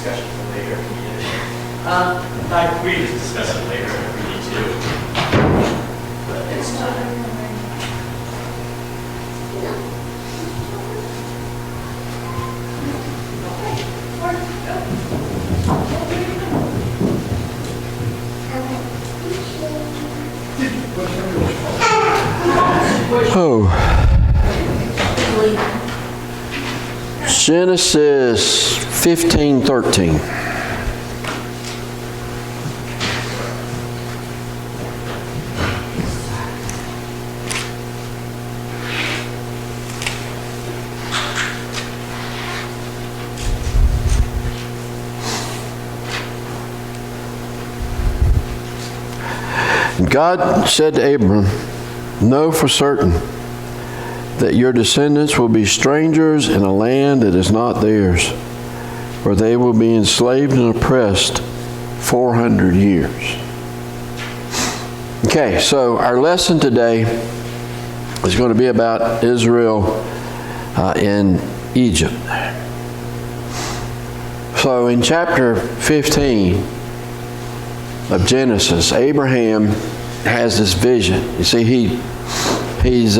discussion for later if needed. We can just discuss it later if we need to. But it's time. Oh. Genesis 15:13. God said to Abram, "Know for certain that your descendants will be strangers in a land that is not theirs, where they will be enslaved and oppressed 400 years." Okay, so our lesson today is going to be about Israel in Egypt. So in chapter 15 of Genesis, Abraham has this vision. You see, he's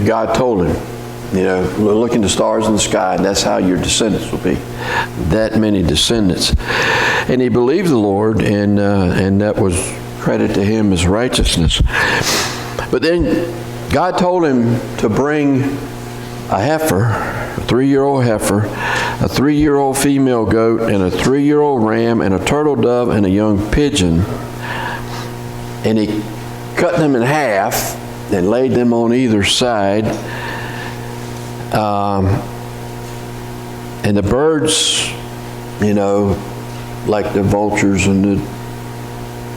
God told him, look in the stars in the sky, and that's how your descendants will be. That many descendants. And he believed the Lord, and that was credit to him as righteousness. But then God told him to bring a heifer, a 3-year-old heifer, a 3-year-old female goat, and a 3-year-old ram, and a turtle dove, and a young pigeon. And he cut them in half and laid them on either side. And the birds, like the vultures and the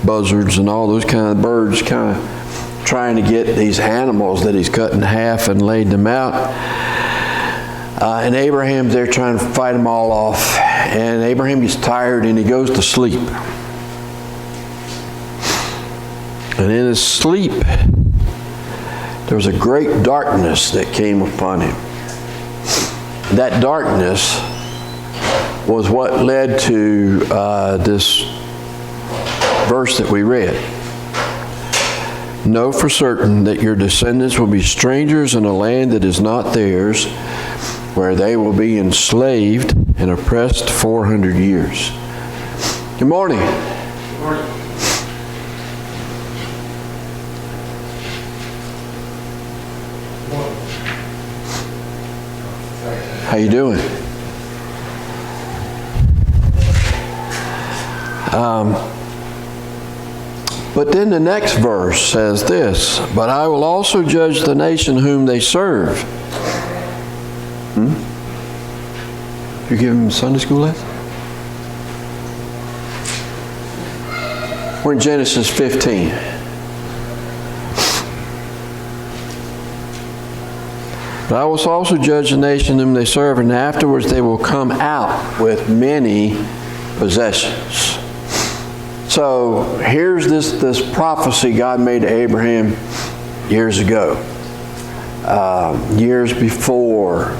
buzzards and all those kind of birds, kind of trying to get these animals that he's cut in half and laid them out. And Abraham's there trying to fight them all off. And Abraham gets tired and he goes to sleep. And in his sleep, there was a great darkness that came upon him. That darkness was what led to this verse that we read. Know for certain that your descendants will be strangers in a land that is not theirs, where they will be enslaved and oppressed 400 years. Good morning. Good morning. How you doing? But then the next verse says this, "But I will also judge the nation whom they serve." You give them Sunday school lesson? We're in Genesis 15. "But I will also judge the nation whom they serve, and afterwards they will come out with many possessions." So here's this prophecy God made to Abraham years ago, years before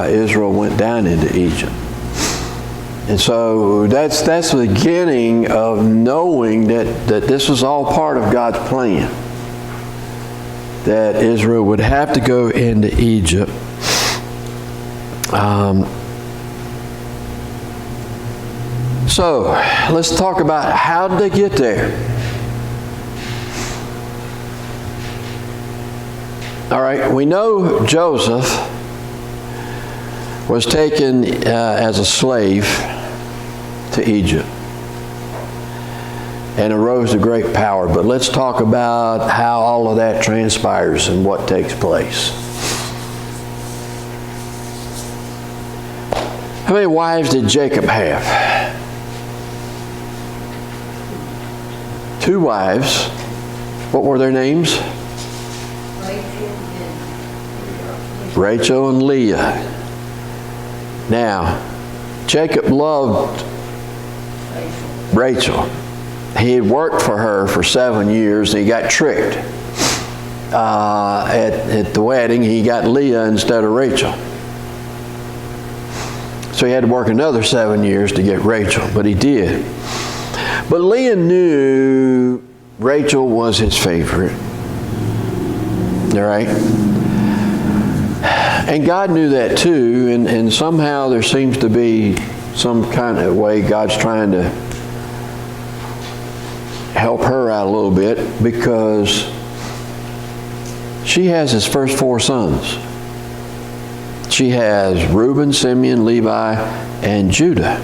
Israel went down into Egypt. And so that's the beginning of knowing that this was all part of God's plan. That Israel would have to go into Egypt. So let's talk about how did they get there. All right, we know Joseph was taken as a slave to Egypt and arose to great power. But let's talk about how all of that transpires and what takes place. How many wives did Jacob have? 2 wives. What were their names? Rachel and Leah. Now, Jacob loved Rachel. He had worked for her for 7 years and he got tricked. At the wedding, he got Leah instead of Rachel. So he had to work another 7 years to get Rachel, but he did. But Leah knew Rachel was his favorite. All right? And God knew that too, and somehow there seems to be some kind of way God's trying to help her out a little bit, because she has his first 4 sons. She has Reuben, Simeon, Levi, and Judah.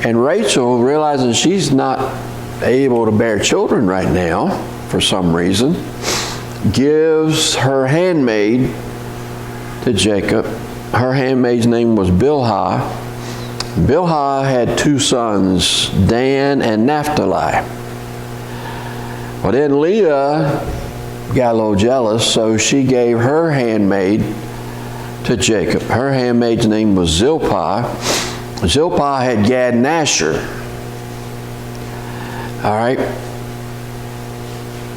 And Rachel, realizing she's not able to bear children right now for some reason, gives her handmaid to Jacob. Her handmaid's name was Bilhah. Bilhah had 2 sons, Dan and Naphtali. Well, then Leah got a little jealous, so she gave her handmaid to Jacob. Her handmaid's name was Zilpah. Zilpah had Gad and Asher. All right.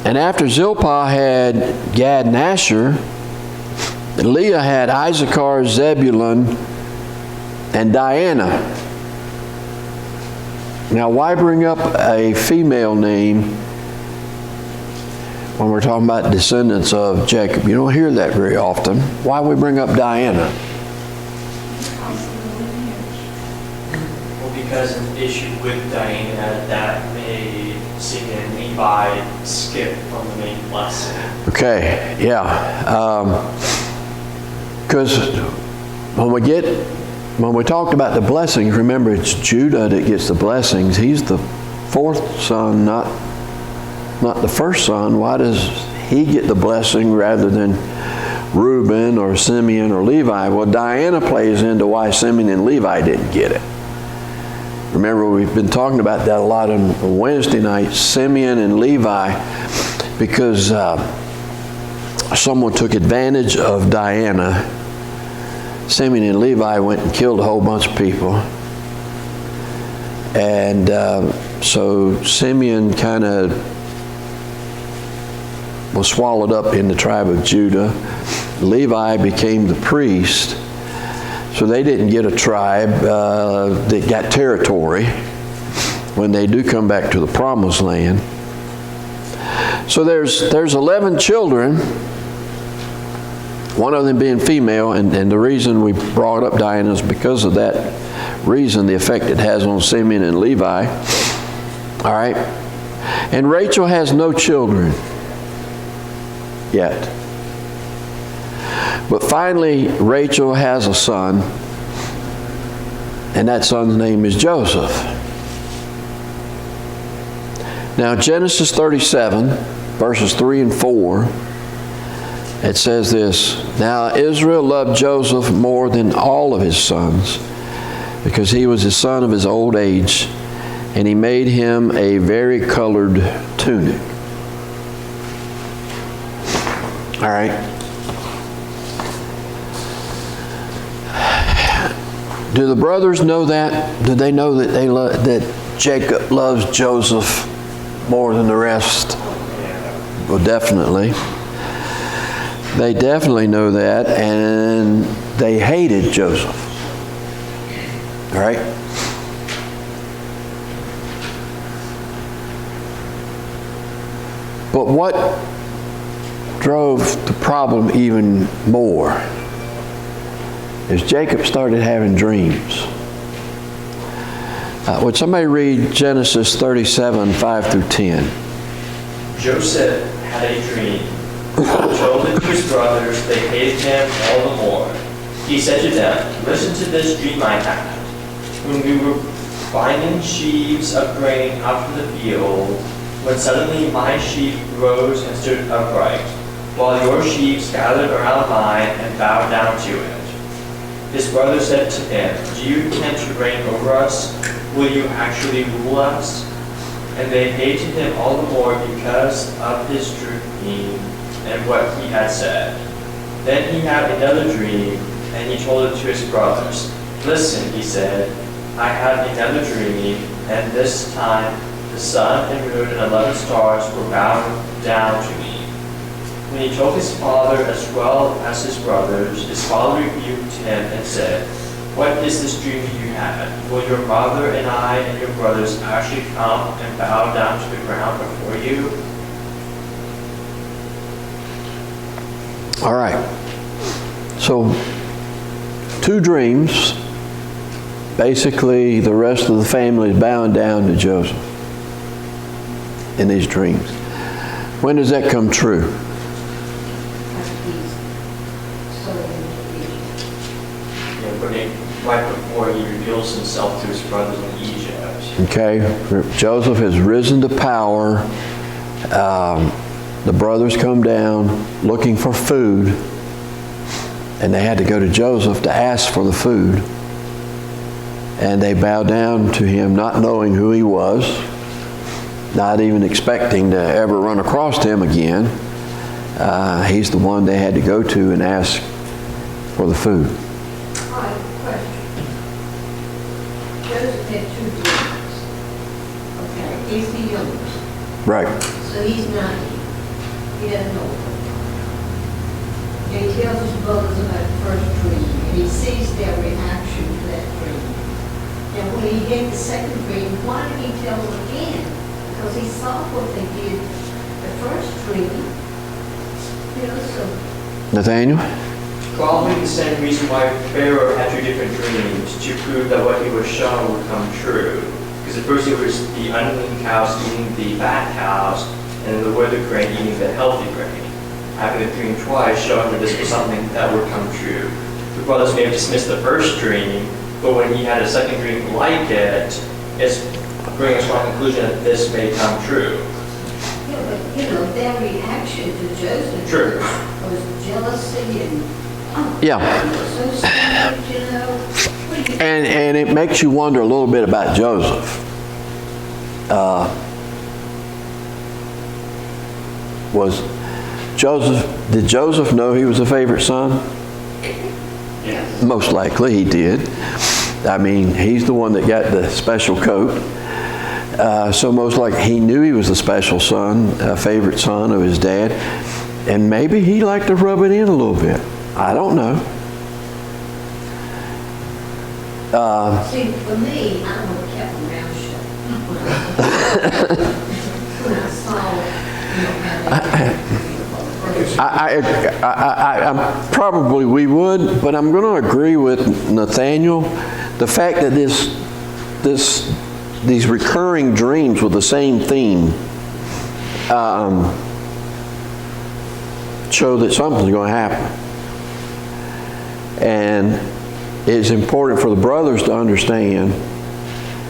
And after Zilpah had Gad and Asher, Leah had Issachar, Zebulun, and Diana. Now, why bring up a female name when we're talking about descendants of Jacob? You don't hear that very often. Why we bring up Diana? Well, because of the issue with Diana, that made Simeon and Levi skip from the main blessing. Okay, yeah. Because when we talked about the blessings, remember it's Judah that gets the blessings. He's the 4th son, not the first son. Why does he get the blessing rather than Reuben or Simeon or Levi? Well, Diana plays into why Simeon and Levi didn't get it. Remember, we've been talking about that a lot on Wednesday night, Simeon and Levi, because someone took advantage of Diana. Simeon and Levi went and killed a whole bunch of people. And so Simeon kind of was swallowed up in the tribe of Judah. Levi became the priest. So they didn't get a tribe that got territory when they do come back to the promised land. So there's 11 children, one of them being female, and the reason we brought up Diana is because of that reason, the effect it has on Simeon and Levi. All right? And Rachel has no children yet. But finally, Rachel has a son, and that son's name is Joseph. Now, Genesis 37, verses 3 and 4, it says this: Now Israel loved Joseph more than all of his sons, because he was the son of his old age, and he made him a vari-colored tunic. All right. Do the brothers know that? Do they know that that Jacob loves Joseph more than the rest? Well, definitely. They definitely know that, and they hated Joseph. All right? But what drove the problem even more is Jacob started having dreams. Would somebody read Genesis 37, 5 through 10? Joseph had a dream. He told it to his brothers. They hated him all the more. He said to them, "Listen to this dream I had. When we were binding sheaves of grain out from the field, when suddenly my sheaf rose and stood upright, while your sheaves gathered around mine and bowed down to it." His brother said to him, "Do you intend to reign over us? Will you actually rule us?" And they hated him all the more because of his dream and what he had said. Then he had another dream, and he told it to his brothers. "Listen," he said, "I had another dream, and this time the sun and moon and 11 stars were bowed down to me." When he told his father as well as his brothers, his father rebuked him and said, "What is this dream you had? Will your mother and I and your brothers actually come and bow down to the ground before you?" All right. So, 2 dreams. Basically, the rest of the family is bowing down to Joseph in these dreams. When does that come true? Right before he reveals himself to his brothers in Egypt. Okay, Joseph has risen to power. The brothers come down looking for food, and they had to go to Joseph to ask for the food. And they bow down to him, not knowing who he was, not even expecting to ever run across him again. He's the one they had to go to and ask for the food. Joseph had 2 dreams. Okay, he's the youngest. Right. So he's 90. He doesn't know. And he tells his brothers about the first dream, and he sees their reaction to that dream. And when he had the second dream, why did he tell them again? Because he saw what they did the first dream. You know, so. Nathaniel? Probably the same reason why Pharaoh had 2 different dreams, to prove that what he was shown would come true. Because at first it was the unclean cows eating the fat cows, and the withered grain eating the healthy grain. Having the dream twice, showing that this was something that would come true. The brothers may have dismissed the first dream, but when he had a second dream like it, it's bringing a strong conclusion that this may come true. Yeah, but you know, their reaction to Joseph True. was jealousy and Yeah. so sad, you know. What do you And it makes you wonder a little bit about Joseph. Did Joseph know he was a favorite son? Yes. Most likely he did. I mean, he's the one that got the special coat. So most likely he knew he was a special son, a favorite son of his dad. And maybe he liked to rub it in a little bit. I don't know. See, for me, I would have kept my mouth shut. When I saw, you know, how they probably we would, but I'm going to agree with Nathaniel. The fact that these recurring dreams with the same theme show that something's going to happen. And it's important for the brothers to understand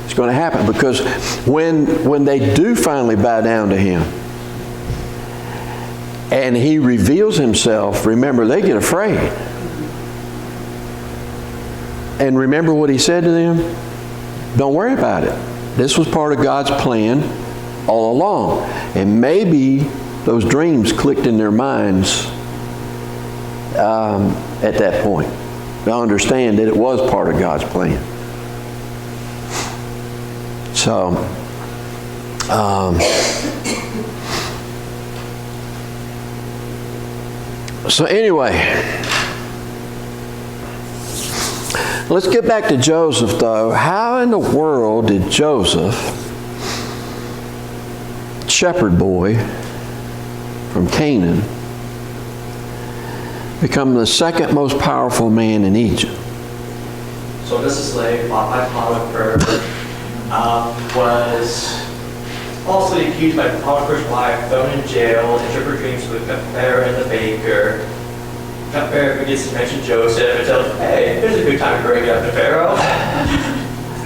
it's going to happen, because when they do finally bow down to him and he reveals himself, remember, they get afraid. And remember what he said to them? Don't worry about it. This was part of God's plan all along. And maybe those dreams clicked in their minds at that point. To understand that it was part of God's plan. So anyway, let's get back to Joseph though. How in the world did Joseph, shepherd boy from Canaan, become the second most powerful man in Egypt? So this slave, bought by Potiphar, was falsely accused by Potiphar's wife, thrown in jail, interpret dreams with Cupbearer and the baker. Cupbearer begins to mention Joseph and tells him, "Hey, here's a good time to bring it up to Pharaoh."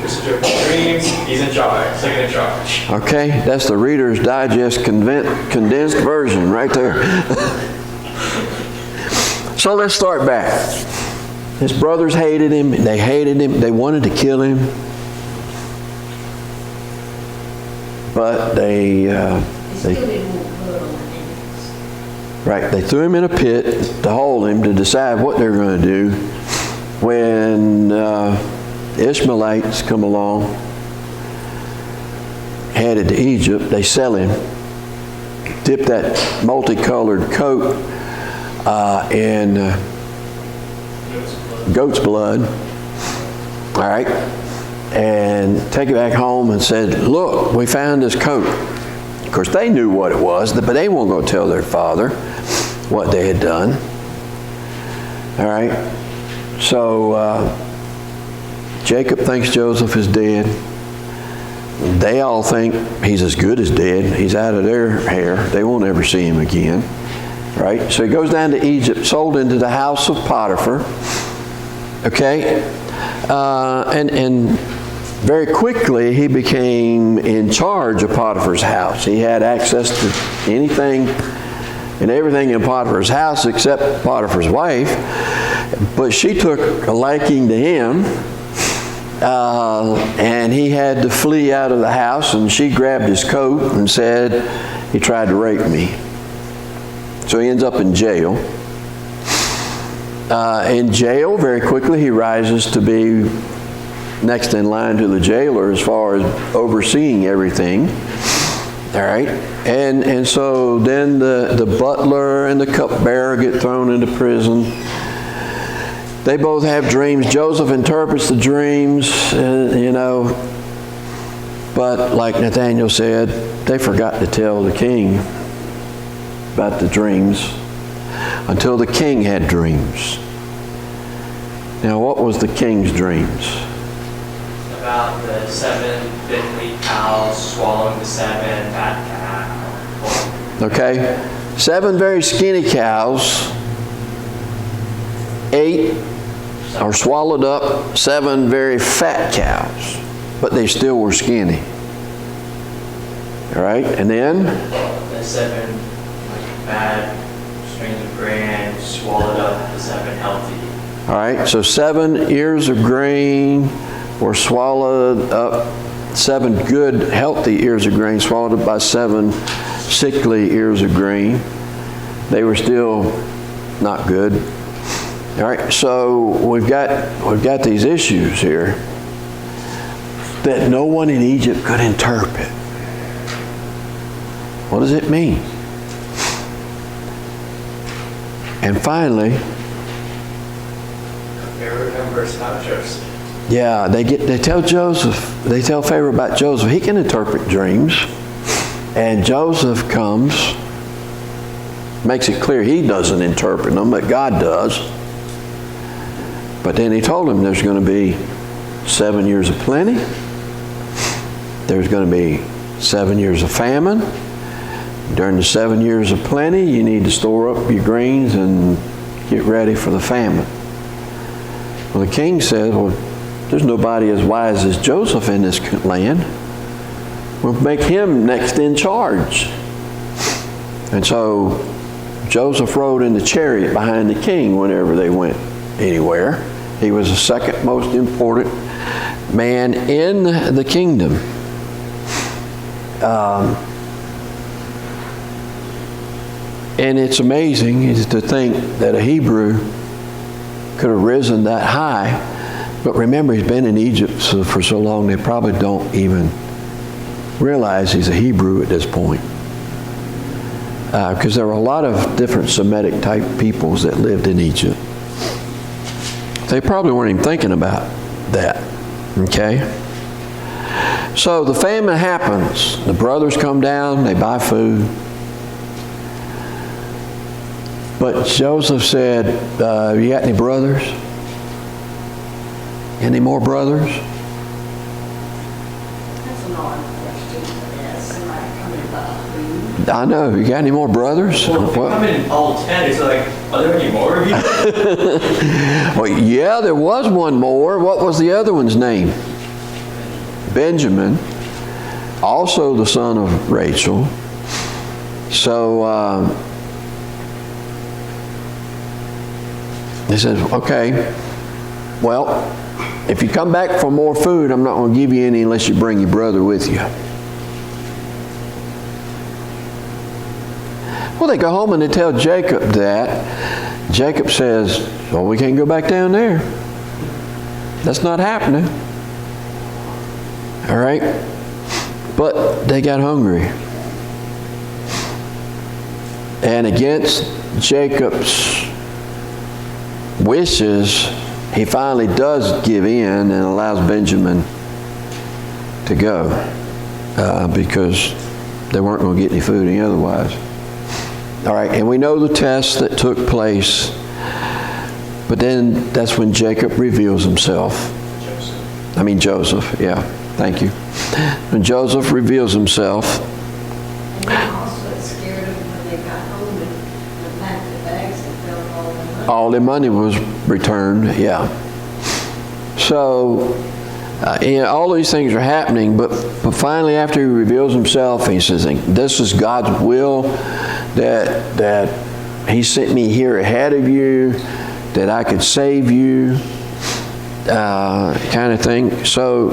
This is your dreams, he's in charge, second in charge. Okay, that's the Reader's Digest condensed version right there. So let's start back. His brothers hated him. They wanted to kill him. But they still didn't want blood on their hands. right, they threw him in a pit to hold him, to decide what they're going to do. When Ishmaelites come along, headed to Egypt, they sell him dip that multicolored coat in goat's blood, all right, and take it back home and said, look, we found this coat. Of course, they knew what it was, but they won't go tell their father what they had done. All right, so Jacob thinks Joseph is dead. They all think he's as good as dead. He's out of their hair. They won't ever see him again. Right? So he goes down to Egypt, sold into the house of Potiphar. Okay? And very quickly he became in charge of Potiphar's house. He had access to anything and everything in Potiphar's house except Potiphar's wife. But she took a liking to him. And he had to flee out of the house, and she grabbed his coat and said, he tried to rape me. So he ends up in jail. In jail, very quickly, he rises to be next in line to the jailer as far as overseeing everything. All right? And so then the butler and the cupbearer get thrown into prison. They both have dreams. Joseph interprets the dreams, but like Nathaniel said, they forgot to tell the king about the dreams until the king had dreams. Now, what was the king's dreams? About the 7 thinly cows swallowing the 7 fat cows. Okay, 7 very skinny cows ate or swallowed up 7 very fat cows, but they still were skinny. All right, and then? The 7 bad strings of grain swallowed up the 7 healthy. All right, so 7 ears of grain were swallowed up, 7 good, healthy ears of grain swallowed up by 7 sickly ears of grain. They were still not good. All right, so we've got these issues here that no one in Egypt could interpret. What does it mean? And finally, Pharaoh remembers how Joseph. yeah, they tell Joseph, they tell Pharaoh about Joseph. He can interpret dreams, and Joseph comes, makes it clear he doesn't interpret them, but God does. But then he told him there's going to be 7 years of plenty. There's going to be 7 years of famine. During the 7 years of plenty, you need to store up your grains and get ready for the famine. Well, the king said, well, there's nobody as wise as Joseph in this land. We'll make him next in charge. And so Joseph rode in the chariot behind the king whenever they went anywhere. He was the second most important man in the kingdom. And it's amazing to think that a Hebrew could have risen that high. But remember, he's been in Egypt for so long, they probably don't even realize he's a Hebrew at this point. Because there were a lot of different Semitic type peoples that lived in Egypt. They probably weren't even thinking about that. Okay? So the famine happens. The brothers come down, they buy food. But Joseph said, you got any brothers? Any more brothers? That's an odd question to ask somebody coming by food. I know. You got any more brothers? Well, if they come in all 10, it's like, are there any more of you? Well, yeah, there was one more. What was the other one's name? Benjamin, also the son of Rachel. So he says, okay, well, if you come back for more food, I'm not going to give you any unless you bring your brother with you. Well, they go home and they tell Jacob that. Jacob says, well, we can't go back down there. That's not happening. All right? But they got hungry. And against Jacob's wishes, he finally does give in and allows Benjamin to go because they weren't going to get any food any otherwise. All right, and we know the test that took place, but then that's when Jacob reveals himself. Joseph, yeah, thank you. When Joseph reveals himself. And then also it scared them when they got home and packed the bags and felt all the money. All the money was returned, yeah. So, all these things are happening, but finally after he reveals himself, he says, this is God's will, that he sent me here ahead of you, that I could save you, kind of thing. So,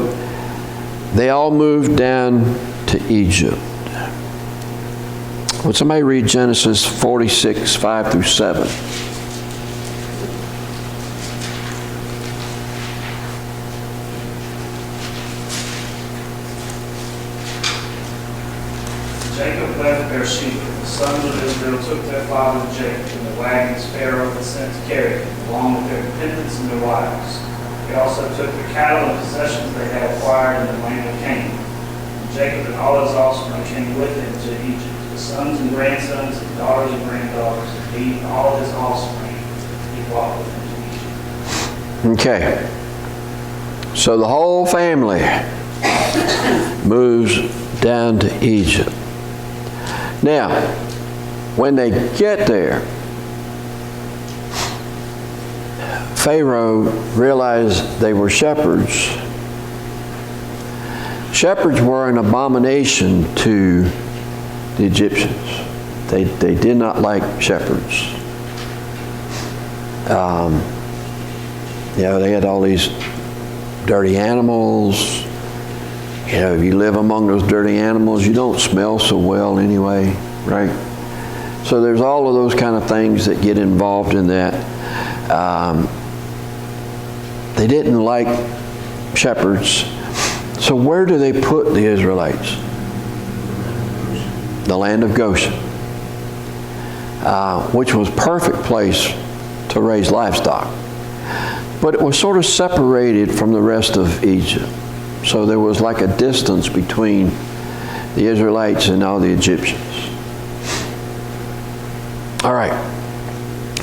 they all moved down to Egypt. Would somebody read Genesis 46, 5 through 7? Jacob left Beersheba. The sons of Israel took their father Jacob in the wagons Pharaoh had sent to carry him, along with their dependents and their wives. They also took the cattle and possessions they had acquired in the land of Canaan. And Jacob and all his offspring came with him to Egypt, the sons and grandsons and daughters and granddaughters, indeed all his offspring he brought with him to Egypt. Okay. So the whole family moves down to Egypt. Now, when they get there, Pharaoh realized they were shepherds. Shepherds were an abomination to the Egyptians. They did not like shepherds. They had all these dirty animals. If you live among those dirty animals, you don't smell so well anyway, right? So there's all of those kind of things that get involved in that. They didn't like shepherds. So where do they put the Israelites? The land of Goshen, which was a perfect place to raise livestock. But it was sort of separated from the rest of Egypt. So there was like a distance between the Israelites and all the Egyptians. All right.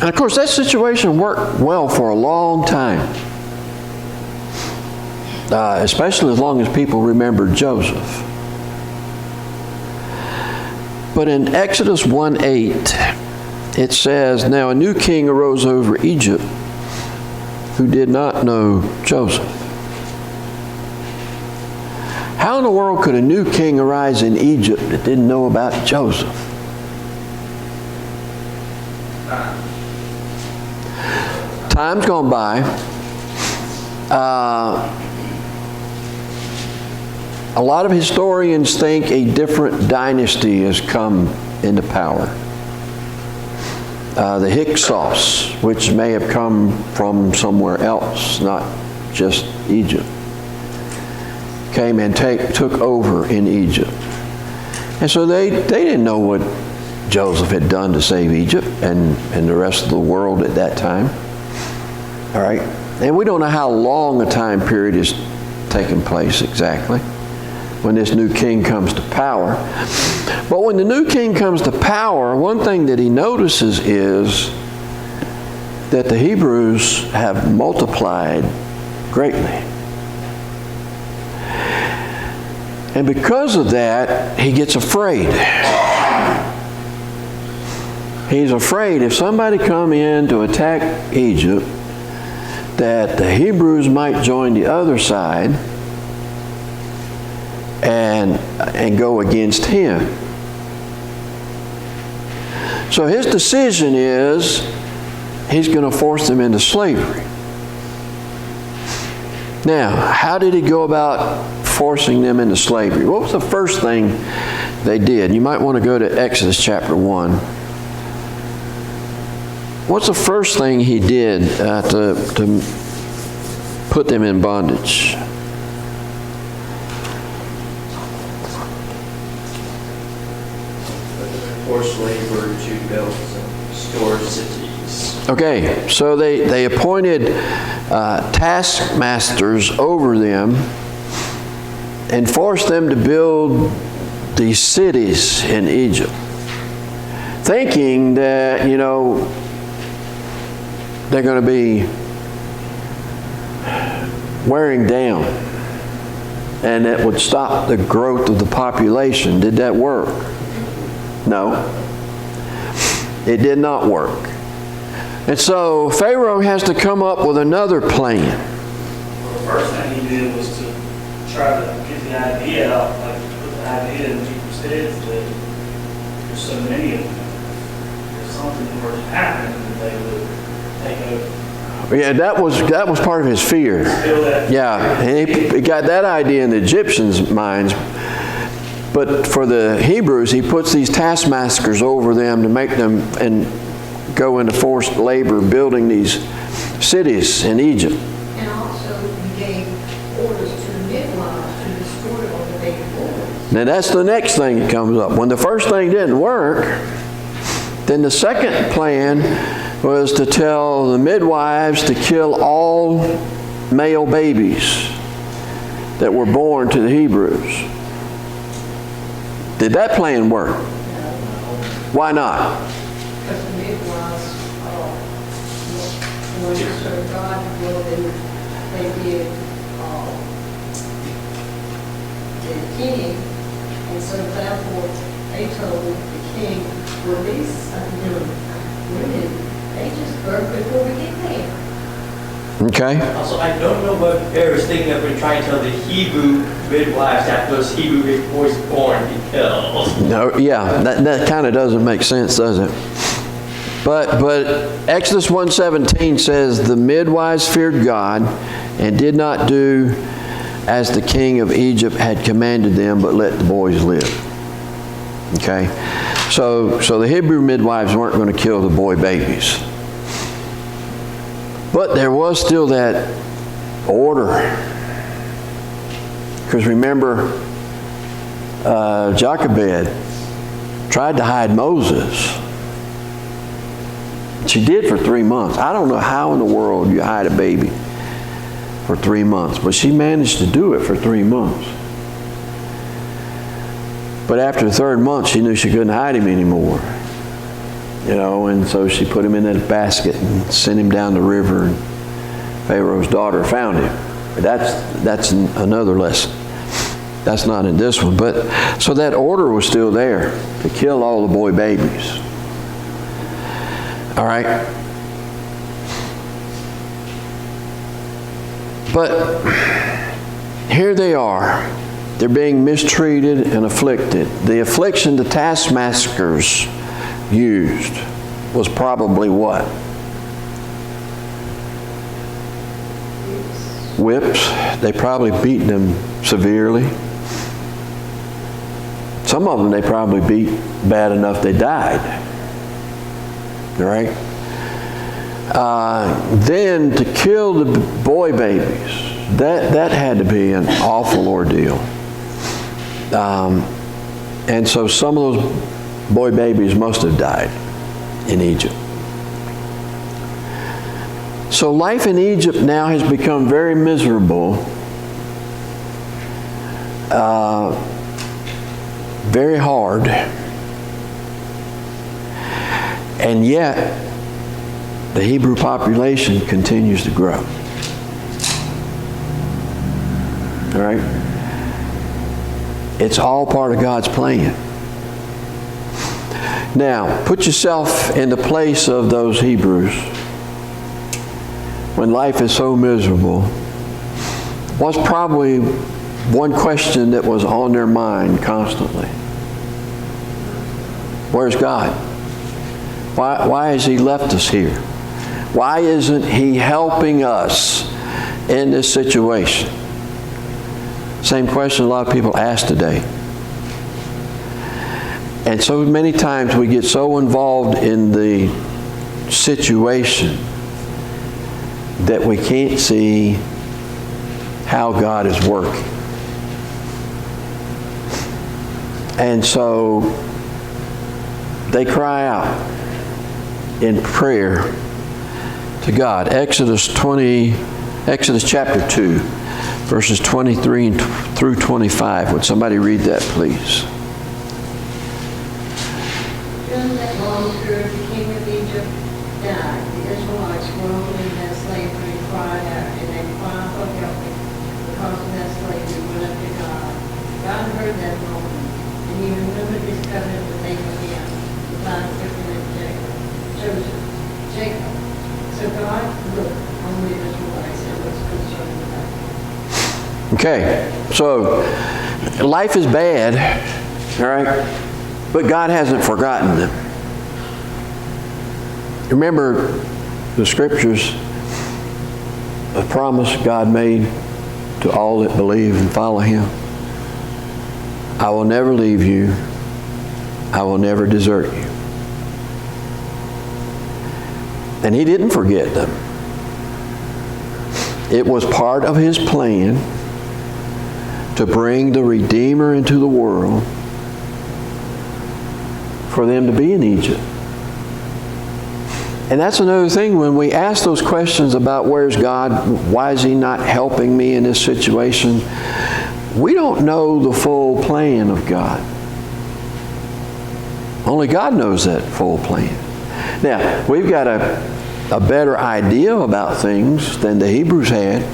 And of course, that situation worked well for a long time. Especially as long as people remembered Joseph. But in Exodus 1:8, it says, "Now a new king arose over Egypt who did not know Joseph." How in the world could a new king arise in Egypt that didn't know about Joseph? Time's gone by. A lot of historians think a different dynasty has come into power. The Hyksos, which may have come from somewhere else, not just Egypt, came and took over in Egypt. And so they didn't know what Joseph had done to save Egypt and the rest of the world at that time. All right? And we don't know how long a time period is taking place exactly when this new king comes to power. But when the new king comes to power, one thing that he notices is that the Hebrews have multiplied greatly. And because of that, he gets afraid. He's afraid if somebody come in to attack Egypt, that the Hebrews might join the other side and go against him. So his decision is he's going to force them into slavery. Now, how did he go about forcing them into slavery? What was the first thing they did? You might want to go to Exodus chapter 1. What's the first thing he did to put them in bondage? forced labor to build some storage cities. Okay, so they appointed taskmasters over them and forced them to build these cities in Egypt, thinking that, you know, they're going to be wearing down and that would stop the growth of the population. Did that work? No. It did not work. And so Pharaoh has to come up with another plan. Well, the first thing he did was to try to get the idea out, like put the idea in people's heads that there's so many of them. If something were to happen, that they would take over. Yeah, that was part of his fear. Still that. Yeah, and he got that idea in the Egyptians' minds. But for the Hebrews, he puts these taskmasters over them to make them and go into forced labor building these cities in Egypt. And also he gave orders to the midwives to destroy all the baby boys. Now that's the next thing that comes up. When the first thing didn't work, then the second plan was to tell the midwives to kill all male babies that were born to the Hebrews. Did that plan work? Why not? Because the midwives, when they served God, well, they did the king, and so therefore they told the king, well, these women, they just birth before we get there. Okay. Also, I don't know what Pharaoh's thinking of when trying to tell the Hebrew midwives to have those Hebrew boys born be killed. No, yeah, that kind of doesn't make sense, does it? But Exodus 1:17 says, the midwives feared God and did not do as the king of Egypt had commanded them, but let the boys live. Okay? So the Hebrew midwives weren't going to kill the boy babies. But there was still that order. Because remember, Jochebed tried to hide Moses. She did for 3 months. I don't know how in the world you hide a baby for 3 months, but she managed to do it for 3 months. But after the third month, she knew she couldn't hide him anymore. You know, and so she put him in that basket and sent him down the river, and Pharaoh's daughter found him. But that's another lesson. That's not in this one. But so that order was still there to kill all the boy babies. All right. But here they are. They're being mistreated and afflicted. The affliction the taskmasters used was probably what? Whips. They probably beat them severely. Some of them they probably beat bad enough they died. All right? Then to kill the boy babies, that had to be an awful ordeal. And so some of those boy babies must have died in Egypt. So life in Egypt now has become very miserable, very hard, and yet the Hebrew population continues to grow. All right? It's all part of God's plan. Now, put yourself in the place of those Hebrews when life is so miserable. What's probably one question that was on their mind constantly? Where's God? Why has He left us here? Why isn't He helping us in this situation? Same question a lot of people ask today. And so many times we get so involved in the situation that we can't see how God is working. And so they cry out in prayer to God. Exodus chapter 2, verses 23 through 25. Would somebody read that, please? During that long period, the king of Egypt died. The Israelites were only in that slavery and cried out, and they cried for help because of that slavery went up to God. God heard that moment, and he remembered his covenant with Abraham, with Isaac, and Joseph, Jacob. So God looked on the Israelites and was concerned about them. Okay, so life is bad, all right? But God hasn't forgotten them. Remember the scriptures, a promise God made to all that believe and follow Him. I will never leave you. I will never desert you. And He didn't forget them. It was part of His plan to bring the Redeemer into the world for them to be in Egypt. And that's another thing, when we ask those questions about where's God, why is He not helping me in this situation, we don't know the full plan of God. Only God knows that full plan. Now, we've got a better idea about things than the Hebrews had,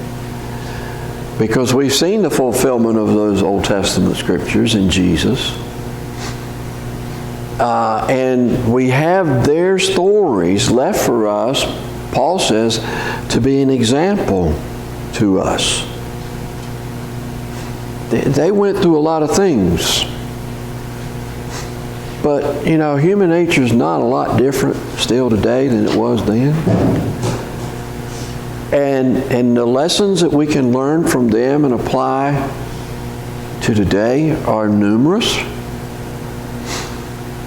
because we've seen the fulfillment of those Old Testament scriptures in Jesus. And we have their stories left for us, Paul says, to be an example to us. They went through a lot of things. But, you know, human nature is not a lot different still today than it was then. And the lessons that we can learn from them and apply to today are numerous.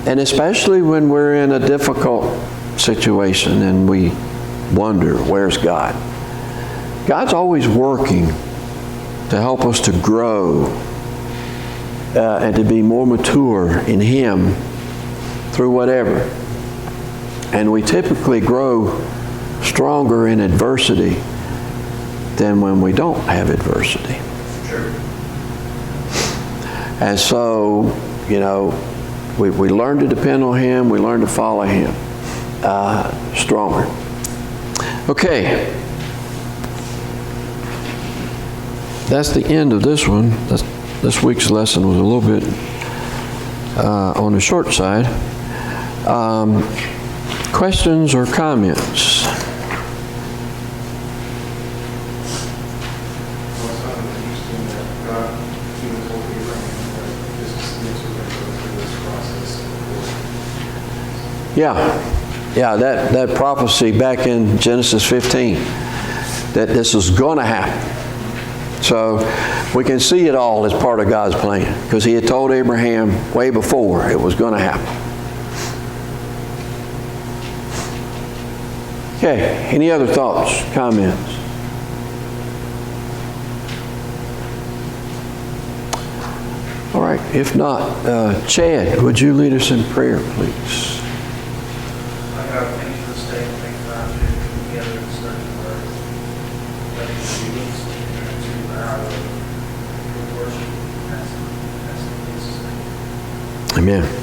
And especially when we're in a difficult situation and we wonder, where's God? God's always working to help us to grow and to be more mature in Him through whatever. And we typically grow stronger in adversity than when we don't have adversity. True. And so, you know, we learn to depend on Him, we learn to follow Him stronger. Okay. That's the end of this one. This week's lesson was a little bit on the short side. Questions or comments? Yeah, that prophecy back in Genesis 15, that this is going to happen. So we can see it all as part of God's plan, because He had told Abraham way before it was going to happen. Okay, any other thoughts, comments? All right, if not, Chad, would you lead us in prayer, please? God, thank you for this day. Thank you for our opportunity to come together and study the Word. Thank you for the use to our worship. That's in Jesus' name. Amen.